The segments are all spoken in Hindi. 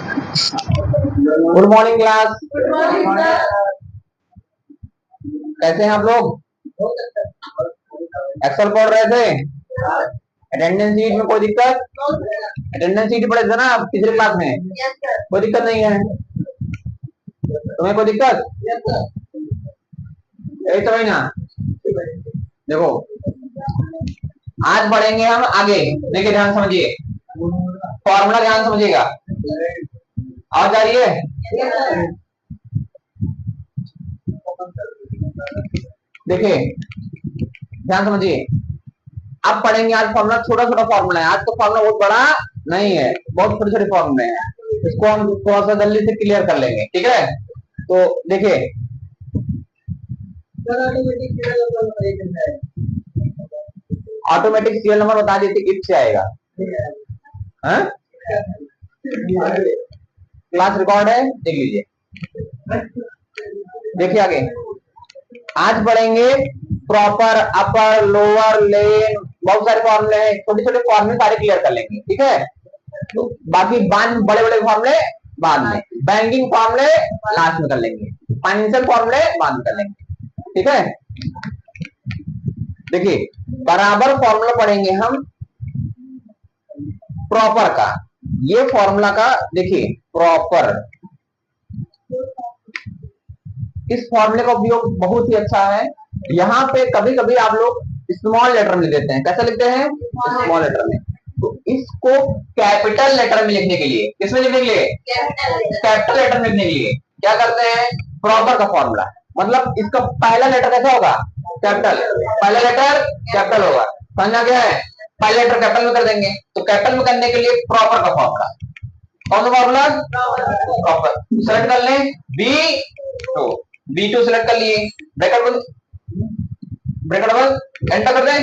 Good morning class. कैसे हैं आप लोग? एक्सेल पढ़ रहे थे? अटेंडेंस शीट में कोई दिक्कत? अटेंडेंस शीट पढ़े थे ना आप पिछले क्लास में? कोई दिक्कत नहीं है? तुम्हें कोई दिक्कत? यही तो है ना। देखो आज पढ़ेंगे हम आगे। देखिए ध्यान समझिए, फॉर्मूला ध्यान समझिएगा। आवाज आ रही है? देखिए ध्यान समझिए, अब पढ़ेंगे आज फॉर्मूला। छोटा छोटा फॉर्मूला है आज तो, फॉर्मूला बहुत बड़ा नहीं है, बहुत छोटे छोटे फॉर्मूले हैं। इसको हम थोड़ा सा जल्दी से क्लियर कर लेंगे, ठीक है? तो देखिए ऑटोमेटिक सीरियल नंबर बता देते इफ से आएगा। क्लास रिकॉर्ड है, देख लीजिए। देखिए आगे आज पढ़ेंगे प्रॉपर, अपर, लोअर, लेन, बहुत सारे फॉर्मूले हैं। छोटे छोटे फॉर्मूले सारे क्लियर कर लेंगे, ठीक है? तो बाकी बड़े बड़े फॉर्मूले बाद में, बैंकिंग फॉर्मूले लास्ट में कर लेंगे, फाइनेंशियल फॉर्मूले बाद में कर लेंगे, ठीक है? देखिए बराबर फॉर्मूला पढ़ेंगे हम प्रॉपर का। ये फॉर्मूला का देखिए प्रॉपर, इस फॉर्मूले का उपयोग बहुत ही अच्छा है। यहाँ पे कभी कभी आप लोग स्मॉल लेटर में देते हैं। कैसे लिखते हैं? स्मॉल लेटर में। तो इसको कैपिटल लेटर में लिखने के लिए, किसमें लिखने के लिए? कैपिटल लेटर में लिखने के लिए क्या करते हैं? प्रॉपर का फॉर्मूला, मतलब इसका पहला लेटर कैसा होगा? कैपिटल। पहला लेटर कैपिटल होगा, समझना क्या है? पहला लेटर कैपिटल में कर देंगे, तो कैपिटल में करने के लिए प्रॉपर का फॉर्मूला। कौन सा फॉर्मूला? प्रॉपर। सेलेक्ट कर लें B2 सेलेक्ट कर लिए, ब्रैकेट बंद, एंटर कर दें।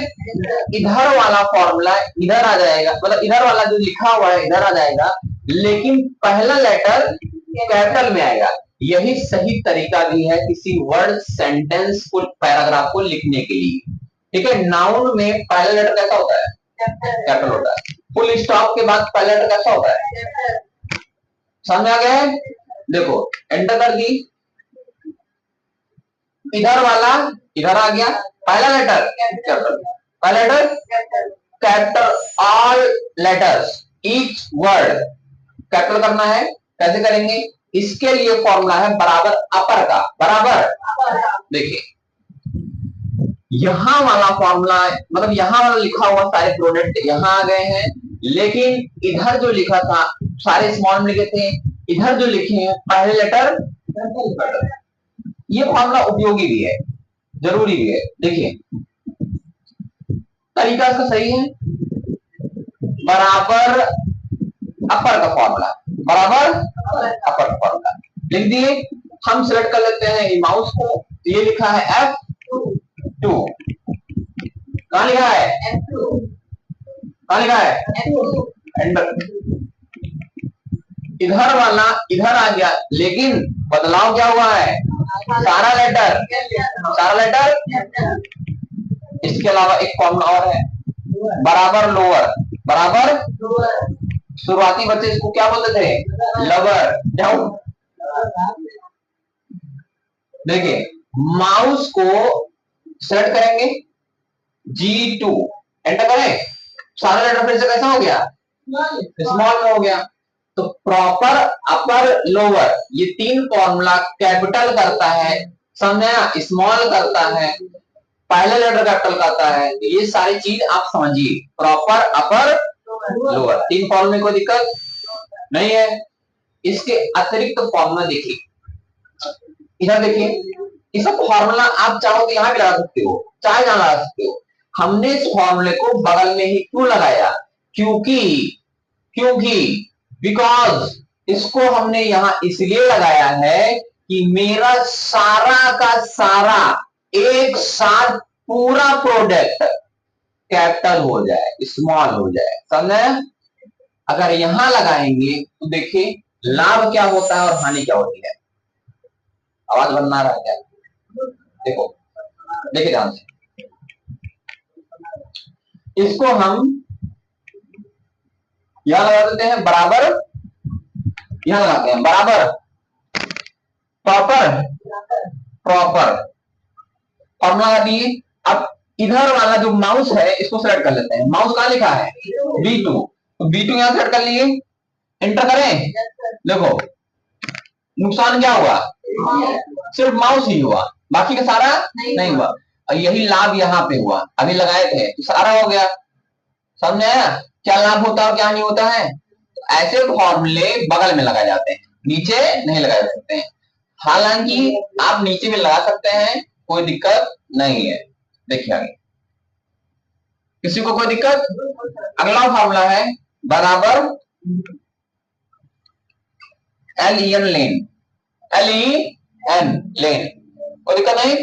इधर वाला फॉर्मूला इधर आ जाएगा, मतलब इधर वाला जो लिखा हुआ है इधर आ जाएगा, लेकिन पहला लेटर कैपिटल में आएगा। यही सही तरीका भी है किसी वर्ड, सेंटेंस को, पैराग्राफ को लिखने के लिए, ठीक है? नाउन में पहला लेटर कैसा होता है? कैपिटल होता है। फुल स्टॉप के बाद पहला लेटर कैसा होता है? समझ आ गया है? देखो एंटर कर दी, इधर वाला इधर आ गया, पहला लेटर कैपिटल, पहला letter capital, all letters, each word capital करना है। कैसे करेंगे? इसके लिए फॉर्मूला है बराबर अपर का। बराबर देखिए यहां वाला फॉर्मूला, मतलब यहां वाला लिखा हुआ सारे प्रोडक्ट यहां आ गए हैं, लेकिन इधर जो लिखा था सारे स्मॉल में लिखे थे, इधर जो लिखे हैं पहले लेटर कैपिटल। ये फॉर्मूला उपयोगी भी है, जरूरी भी है। देखिए तरीका इसका सही है, बराबर अपर का फॉर्मूला, बराबर अपर का फॉर्मूला लिख दिए। हम सिलेक्ट कर लेते हैं माउस को, ये लिखा है F2, कहां लिखा है? कहां लिखा है? एंटर। इधर वाला इधर आ गया, लेकिन बदलाव क्या हुआ है? सारा लेटर इसके अलावा एक फॉर्मूला और है, बराबर लोअर। बराबर शुरुआती बच्चे इसको क्या बोलते थे? लवर। जाओ देखिए माउस को सेलेक्ट करेंगे, G2 एंटर करें, सारा लेटर फिर से कैसा हो गया? स्मॉल में हो गया। तो प्रॉपर, अपर, लोअर, ये तीन फॉर्मूला कैपिटल करता है, समझा? स्मॉल करता है, पहले लेटर कैपिटल करता है। ये सारी चीज आप समझिए, प्रॉपर, अपर, लोअर, तीन फॉर्मूले में कोई दिक्कत नहीं है। इसके अतिरिक्त फॉर्मूला देखिए, इधर देखिए, इस फॉर्मूला आप चाहो तो यहां भी लगा सकते हो, चाहे जहां लगा सकते हो। हमने इस फॉर्मूले को बगल में ही क्यों लगाया? क्योंकि बिकॉज इसको हमने यहां इसलिए लगाया है कि मेरा सारा का सारा एक साथ पूरा प्रोडक्ट कैपिटल हो जाए, स्मॉल हो जाए, समझे? अगर यहां लगाएंगे तो देखिए लाभ क्या होता है और हानि क्या होती है। आवाज बनना रहा है क्या? देखो देखिए ध्यान से, इसको हम यहां लगा देते हैं बराबर यहां लगाते हैं बराबर प्रॉपर प्रॉपर फॉर्मूला लगा दिए। अब इधर वाला जो माउस है इसको सेलेक्ट कर लेते हैं। माउस कहां लिखा है B2, तो B2 यहां सेलेक्ट कर लिए, एंटर करें। देखो नुकसान क्या हुआ, सिर्फ माउस ही हुआ, बाकी का सारा नहीं हुआ। और यही लाभ यहाँ पे हुआ, अभी लगाए थे तो सारा हो गया। समझ आया क्या लाभ होता है और क्या नहीं होता है। ऐसे फॉर्मूले बगल में लगाए जाते हैं, नीचे नहीं लगाए जा सकते हैं। हालांकि आप नीचे में लगा सकते हैं, कोई दिक्कत नहीं है। देखिए आगे किसी को कोई दिक्कत। अगला फॉर्मूला है बराबर LEN लेन, LEN लेन, कोई दिक्कत नहीं।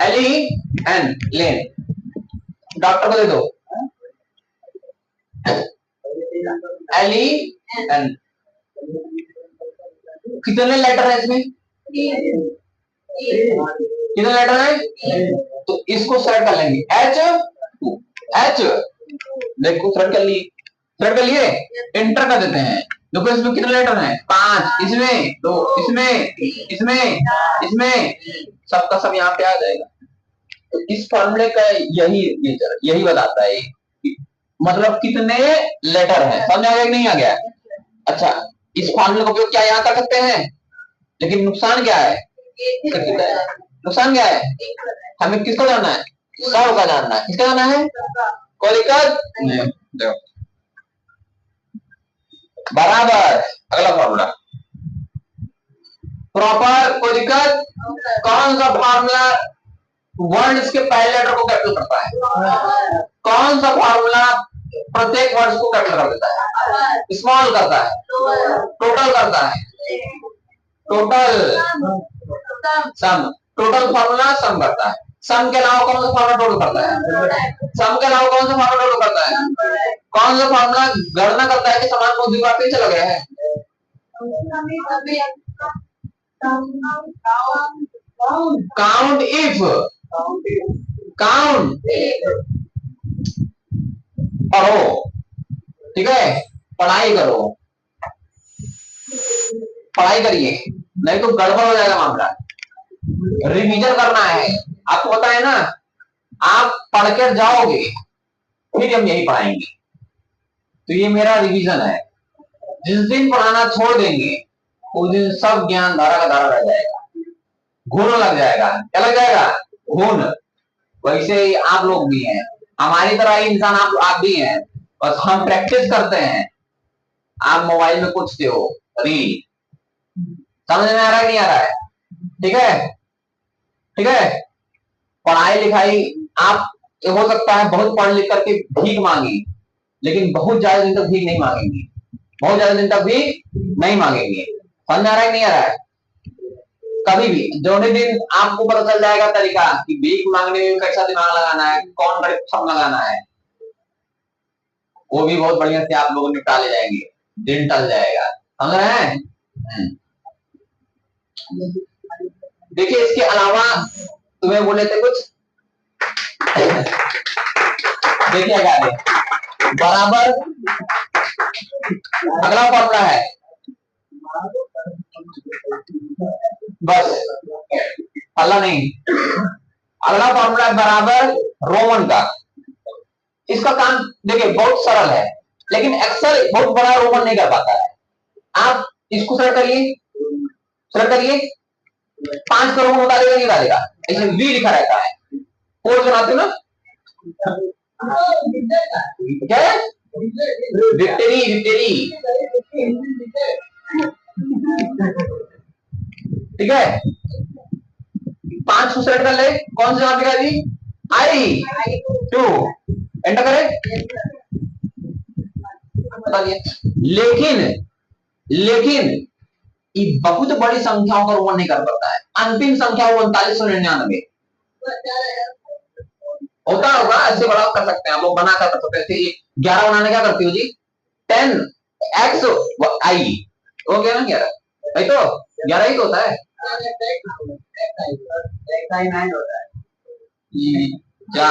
LEN लेन डॉक्टर को दे दो। LEN कितने लेटर है इसमें, कितने लेटर है, तो इसको सेलेक्ट कर लेंगे H2 H, देखो सेलेक्ट कर लिए, सेलेक्ट कर लिए, एंटर कर देते हैं। देखो इसमें कितने लेटर हैं 5, इसमें तो इसमें इसमें इसमें सबका सब यहाँ पे आ जाएगा। तो इस फॉर्मूले का यही बताता है मतलब कितने लेटर है। समझ आ गया कि नहीं आ गया। अच्छा इस फॉर्मूले का उपयोग क्या यहाँ कर सकते हैं, लेकिन नुकसान क्या है, नुकसान क्या है, हमें किसको जानना है, सब का जानना है। किसका जानना है, कोई दिक्कत नहीं। बराबर अगला फॉर्मूला प्रॉपर, कोई दिक्कत। कौन सा फॉर्मूला वर्ड्स के पहले लेटर को कैपिटल करता है, कौन सा फॉर्मूला प्रत्येक वर्ड्स को कैपिटल कर देता है, स्मॉल करता है, टोटल करता है, टोटल सम, टोटल फॉर्मूला सम करता है। सम के अलावा कौन सा फॉर्मूला टोटल करता है, सम के अलावा कौन सा फॉर्मूला टोटल करता है, कौन सा फॉर्मूला गणना करता है कि समान को द्विघात से चला गया है। काउंट इफ, काउंट पढ़ो, ठीक है, पढ़ाई करो, पढ़ाई करिए, नहीं तो गड़बड़ हो जाएगा मामला। रिवीजन करना है, आपको पता है ना, आप पढ़ कर जाओगे फिर हम यही पढ़ाएंगे। तो ये मेरा रिवीजन है। जिस दिन पढ़ाना छोड़ देंगे उस दिन सब ज्ञान धारा का धारा रह जाएगा, घून लग जाएगा। क्या लग जाएगा, घून। वैसे ही आप लोग भी हैं, हमारी तरह ही इंसान आप भी हैं, बस हम प्रैक्टिस करते हैं, आप मोबाइल में कुछ हो रील। समझ में आ रहा है नहीं आ रहा है, ठीक है, ठीक है। पढ़ाई लिखाई आप हो सकता है बहुत पढ़ लिख करके भीख मांगी, लेकिन बहुत ज्यादा दिन तक भीख नहीं मांगेंगे, बहुत ज्यादा दिन तक भीख नहीं मांगेंगे। समझ में आ रहा है नहीं आ रहा है। कभी भी जो दिन आपको पता चल जाएगा तरीका कि भीख मांगने में कैसा दिमाग लगाना है, कौन बड़े सब लगाना है, वो भी बहुत बढ़िया से आप लोग निपटा ले जाएंगे, दिन टल जाएगा। समझ रहे हैं। देखिए इसके अलावा तुम्हें बोले थे कुछ, देखिए क्या है बराबर। अगला फॉर्मूला है बस, अल्लाह नहीं, अगला फॉर्मूला है बराबर रोमन का। इसका काम देखिए बहुत सरल है, लेकिन एक्सेल बहुत बड़ा रोमन नहीं कर पाता है। आप इसको सेलेक्ट करिए, सेलेक्ट करिए, 5 करोड़ में बता देगा, नहीं बता देगा, इसमें वी लिखा रहता है। कोड सुनाते हो ना, क्या है, विक्टरी, विक्टरी, ठीक है। 5 को सेलेक्ट कर ले, कौन सी जवाब दिखा दी, I2, एंटर करें, बता दिए। लेकिन लेकिन ये बहुत बड़ी संख्याओं का रोमन नहीं कर पाता है। अंतिम संख्या 3999 होता होगा, ऐसे बड़ा कर सकते हैं आप लोग, बना कर सकते हैं। 11 बनाने क्या करती हो जी, 10x i, ओके ना, 11 भाई, तो 11 ही तो होता है, जा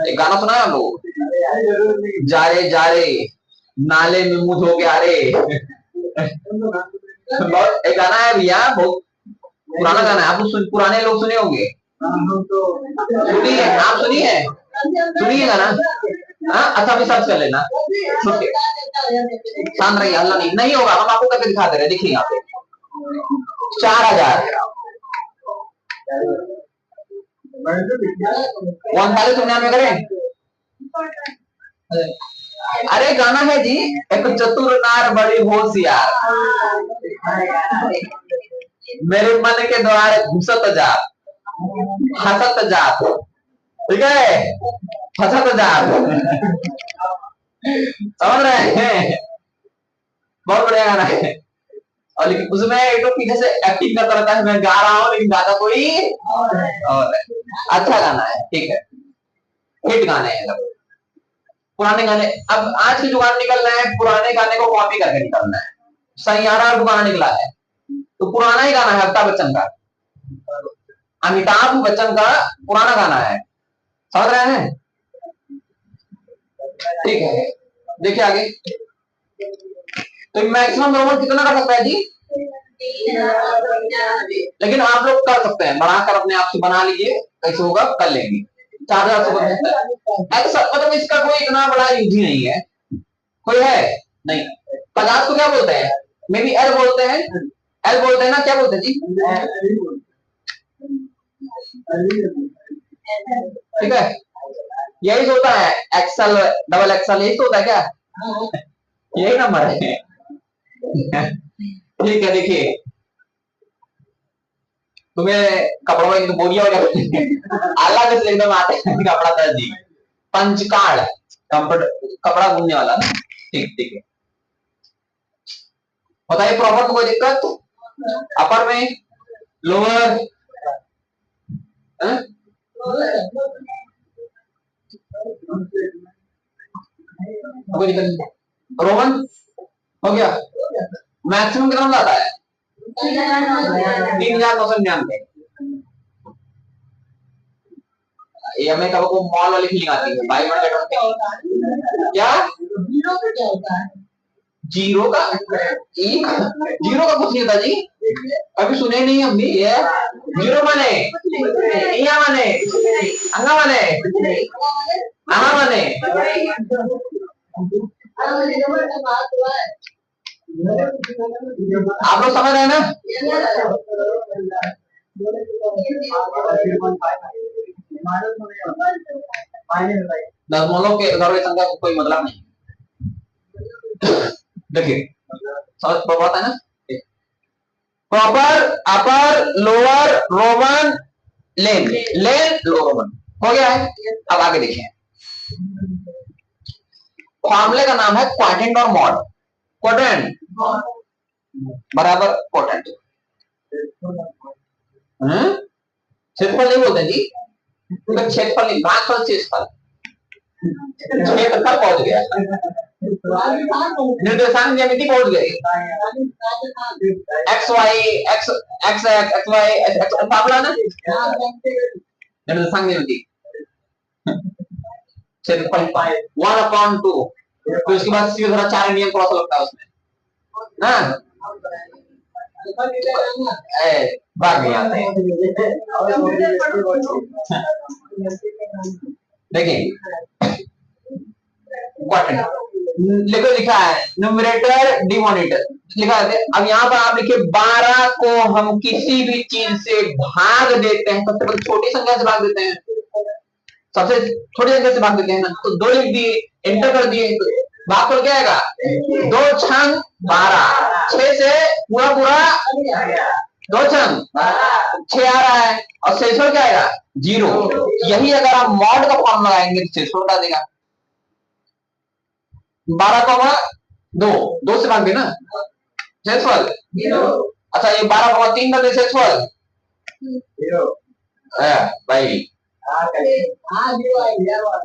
एक गाना सुना है हम लोग, जा रे नाले में मुंह धो के आ रे। बहुत एक गाना है भैया, बहुत पुराना गाना है, आप पुराने लोग सुने होंगे। सुनिए, आप सुनिए, सुनिए गाना। हाँ अच्छा, अभी सर्च कर लेना। शांत रहिए, अल्लाह नहीं होगा, हम आपको करके दिखा दे रहे हैं। देखिए यहाँ पे 4000 4199 करें। अरे गाना है जी, एक चतुर नार बड़ी होशियार, मेरे मन के द्वार घुसत जात, हंसत जात, ठीक है, फंसत जात। समझ रहे हैं? बहुत बढ़िया गाना है। और लेकिन उसमें एक तो पीछे से एक्टिंग करता रहता है, मैं गा रहा हूँ लेकिन गाता कोई और है। अच्छा गाना है, ठीक है, हिट गाने हैं सब। पुराने गाने, अब आज के जो गाने निकल रहे हैं, पुराने गाने को कॉपी करके निकलना है। सैयारा जो गाना निकला है तो पुराना ही गाना है, अमिताभ बच्चन का, अमिताभ बच्चन का पुराना गाना है। समझ रहे हैं? ठीक है, देखिए आगे। तो मैक्सिमम रोमन कितना कर सकता है जी? लेकिन आप लोग कर सकते हैं, बढ़ाकर अपने आप से बना लीजिए, कैसे होगा कर लेंगे। 4000 से बन सकता है, ऐसा मतलब इसका कोई इतना बड़ा यूज ही नहीं है। कोई है नहीं। 50 को क्या बोलते हैं? मे बी एल बोलते हैं, एल बोलते हैं ना, क्या बोलते हैं जी? ठीक है, यही होता है, एक्सल डबल एक्सल यही होता है क्या? यही नंबर है। ठीक है, देखिए तुम्हें कपड़ों में बोरिया हो अलग से एकदम आते हैं कपड़ा था जी, पंचकार्ड कपड़ा बुनने वाला ना। ठीक ठीक है, बताइए प्रॉपर को कोई दिक्कत? अपर में, लोअर, कोई दिक्कत नहीं। रोमन हो गया, मैक्सिमम कितना आता है? 3999। ये हमें कब को मॉल वाली फीलिंग आती है, बाय वन गेट वन। क्या जीरो का एक, जीरो का कुछ नहीं होता जी, अभी सुने नहीं हम भी। ये जीरो माने इया माने अंगा माने आहा माने। आप लोग समझ रहे हैं ना? दशमलव के घर संख्या को कोई मतलब नहीं। देखिए बात है ना, प्रॉपर अपर लोअर रोमन लेन लेन लोअर रोमन हो गया है। अब आगे देखिए, फॉर्मूले का नाम है क्वाड्रेंट और मॉड। क्वाड्रेंट बराबर क्वाड्रेंट, क्षेत्रफल नहीं बोलते जी, तो क्षेत्रफल नहीं, भागफल क्षेत्रफल, क्षेत्रफल पहुंच गया, निर्देशांक ज्यामिति पहुंच गई, X Y X X X Y X formula ना, निर्देशांक ज्यामिति क्षेत्रफल 1/2। तो इसके बाद सीधे थोड़ा 4 नियम थोड़ा सा लगता है उसमें ना, भाग नहीं आते। देखिए लिखो, लिखा है न्यूमरेटर डिनोमिनेटर लिखा है। अब यहाँ पर आप लिखिए 12 को हम किसी भी चीज से भाग देते हैं, सबसे पहले छोटी संख्या से भाग देते हैं, सबसे छोटी संख्या से भाग देते हैं ना, तो 2 लिख दिए, एंटर कर दिए, भाग कर क्या आएगा? 2 छंग 12, 6 से पूरा पूरा 2 छंग 6 आ रहा है, और शेषफल क्या आएगा? 0। यही अगर आप मॉड का फॉर्म लगाएंगे तो शेषफल बता देगा 12,2 से भाग देना शेषफल। अच्छा ये 12,3 कर दे शेषफल भाई,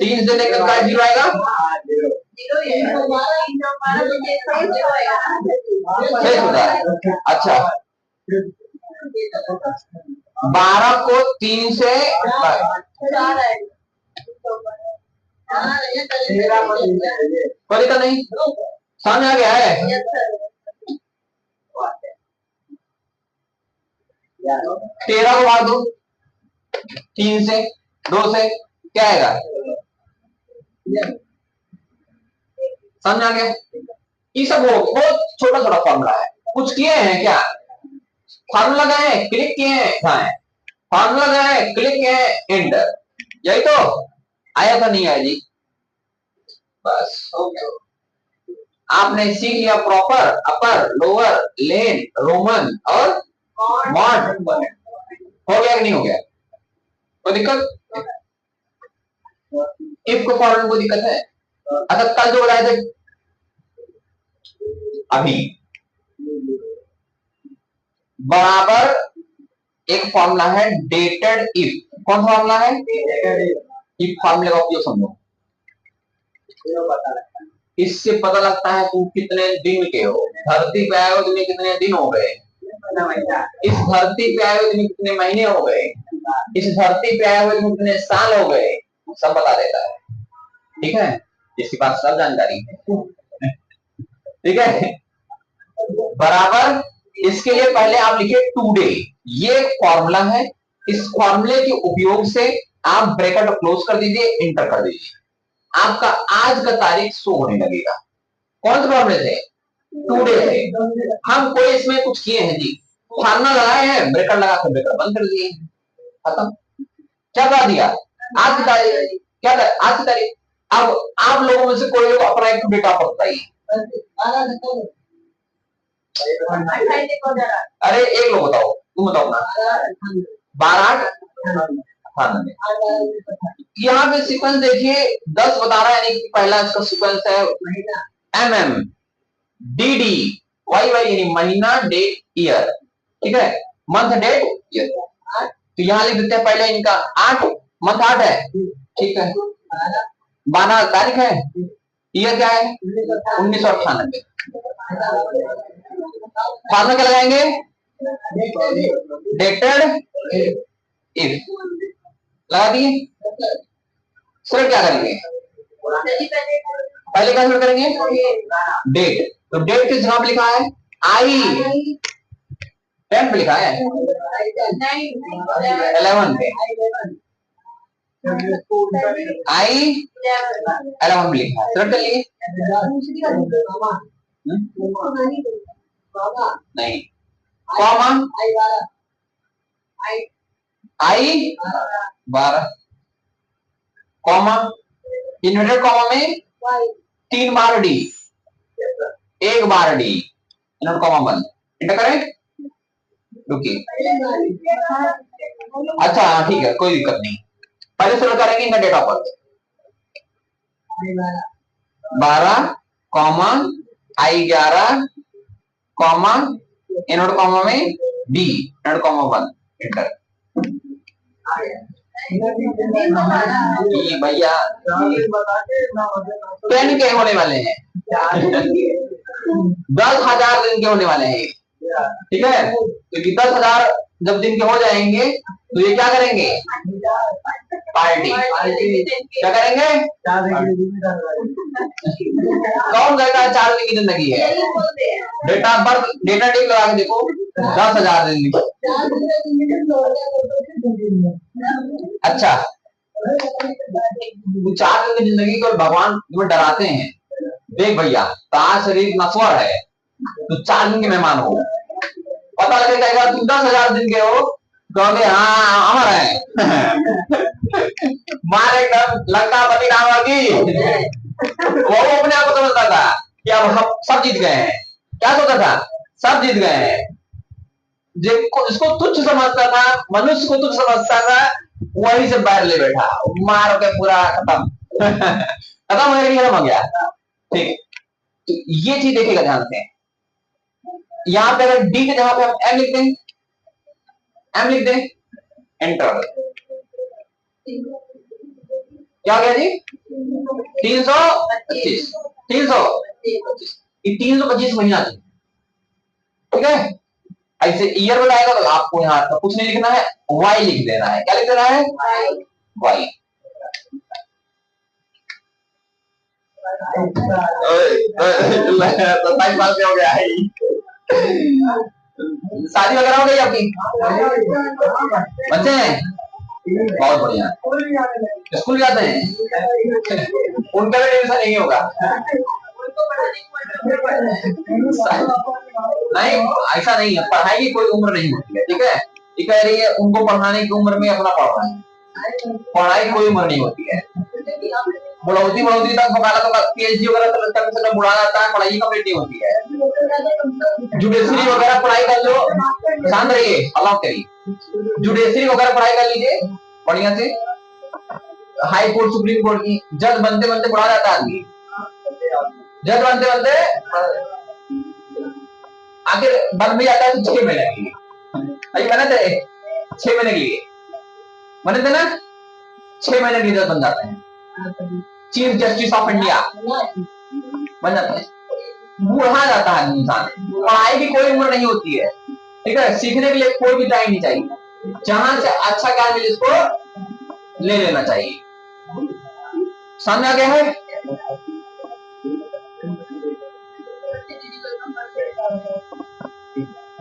3 से लेकर 0 आएगा। अच्छा 12 को 3 से कोई दिक्कत नहीं, समझ आ गया है? 13 को भाग दो 3 से 2 से, क्या आएगा? समझ आ गया? ये सब हो बहुत छोटा छोटा फॉर्मूला है। कुछ किए हैं क्या? फार्मूला गए हैं, क्लिक किए हैं, कहाँ है फार्मूला, गए हैं, क्लिक किए हैं, एंटर, यही तो आया था, नहीं आया जी? बस हो गया। आपने सीख लिया प्रॉपर, अपर, लोअर, लेन, रोमन और मॉड। हो गया कि नहीं हो गया? कोई दिक्कत? इफ को फॉर्मूला में कोई दिक्कत है? अच्छा, कल जो बताए थे अभी बराबर एक फॉर्मूला है डेटेड इफ। कौन सा फॉर्मूला है? इफ फार्मूले का उपयोग समझो। इससे पता लगता है तुम कितने दिन के हो। धरती पे आए हो तुम्हें कितने दिन हो गए, इस धरती पे आए हो तुम्हें कितने महीने हो गए, इस धरती पे आए हुए तुम्हें कितने साल हो गए, सब बता देता है। ठीक है, इसके पास सब जानकारी है। ठीक है, बराबर इसके लिए पहले आप लिखिए टुडे। ये फॉर्मूला है, इस फॉर्मूले के उपयोग से आप ब्रैकेट क्लोज कर दीजिए, इंटर कर दीजिए, आपका आज का तारीख शो होने लगेगा। कौन से फॉर्मूले से? टुडे से। हम कोई इसमें कुछ किए हैं जी, फार्मूला लगाए हैं, ब्रैकेट लगा कर ब्रैकेट बंद कर दिए, खत्म। क्या कर दिया? आज की तारीख, क्या आज की तारीख। अब आप लोगों में से कोई लोग अपना एक डेट ऑफ बर्थ बताइए। अरे एक लोग बताओ, तुम बताओ ना। 12/8/98। यहाँ पे सीक्वेंस देखिए 10 बता रहा है, यानी कि पहला इसका सीक्वेंस है MM DD YY, यानी महीना, डेट, ईयर। ठीक है, मंथ, डेट, ईयर। तो यहाँ लिख देते हैं पहले इनका 8, मंथ 8 है, ठीक है, 12 तारीख है, ईयर क्या है 1998। फार्मूला क्या लगाएंगे? डेटेड इफ लगा दिए। सर क्या करेंगे? पहले क्या सर करेंगे? डेट। तो डेट किस जगह पे लिखा है? आई 10 पे लिखा है, 11 पे, आई 11 पे लिखा है। सर चलिए नहीं, कॉमा आई 12, कॉमा इन्वर्टेड कॉमा में 3 बार डी, 1 बार डी, इन्वर्टेड कॉमा बंद, इंटर करें। रुकिए, अच्छा ठीक है, कोई दिक्कत नहीं। पहले शुरू करेंगे इनका date of birth 12, comma I 11, comma inverted comma में डी, इन्वर्टेड कॉमा बंद, इंटर। भैया 10 के होने वाले हैं, 10,000 दिन के होने वाले हैं, ठीक है। क्योंकि 10,000 जब दिन के हो जाएंगे तो ये क्या करेंगे? पार्टी। क्या करेंगे? कौन कहता है 4 दिन की जिंदगी है? Date of birth, data date लगा के देखो, 10,000 दिन की। अच्छा, 4 दिन की जिंदगी को भगवान तुम्हें डराते हैं। देख भैया, ताज शरीर नश्वर है, तो 4 दिन के मेहमान हो, पता लगेगा तुम 10,000 दिन के हो, कहोगे हाँ अमर है। मार एकदम लंका पति रावण की। वो अपने आप को समझता था कि अब हम सब जीत गए हैं। क्या सोचता था? सब जीत गए हैं। जिसको तुच्छ समझता था, मनुष्य को तुच्छ समझता था, वही से बाहर ले बैठा, मार के पूरा खत्म। खत्म हो गया। ठीक, तो ये चीज देखिएगा ध्यान से। यहाँ पे अगर डी के जगह पे हम एम लिख दें, एम लिख दें, एंटर, क्या हो गया जी? 325, 325 महीना थी, ठीक है। ऐसे ईयर बताएगा तो आपको यहाँ तो कुछ नहीं लिखना है, वाई लिख देना है। क्या लिख देना है? वाई। तो 27 साल से हो गया है। शादी वगैरह हो गई आपकी? बच्चे हैं? बहुत बढ़िया। स्कूल जाते हैं? उनका भी एडमिशन नहीं होगा। नहीं, ऐसा नहीं है, पढ़ाई की कोई उम्र नहीं होती है, ठीक है। ये कह रही है उनको पढ़ाने की उम्र में अपना पढ़ रहा है, पढ़ाई की कोई उम्र नहीं होती है। बुढ़ौती बुढ़ौती तक बकाला तो पीएचडी वगैरह तक से बुढ़ा जाता है, पढ़ाई कंप्लीट नहीं होती है। जुडिशरी वगैरह पढ़ाई कर लो, शांत रहिए, अल्लाह करिए। जुडिशरी वगैरह पढ़ाई कर लीजिए बढ़िया से, हाई कोर्ट सुप्रीम कोर्ट की जज बनते बनते बुढ़ा जाता है आदमी। जज बनते बनते आखिर बन भी जाता है तो 6 महीने के लिए, अभी बने थे 6 महीने के लिए बने थे ना, 6 महीने के लिए जज बन जाते हैं, चीफ जस्टिस ऑफ इंडिया बन जाते हैं। बुढ़ा जाता है इंसान, पढ़ाई की कोई उम्र नहीं होती है, ठीक है। सीखने के लिए कोई भी टाइम नहीं चाहिए, जहां से अच्छा ज्ञान मिले इसको ले लेना चाहिए। सामने आ गया है?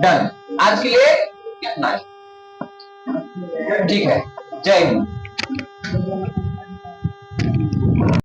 डन, आज के लिए इतना ही, ठीक है। जय हिंद।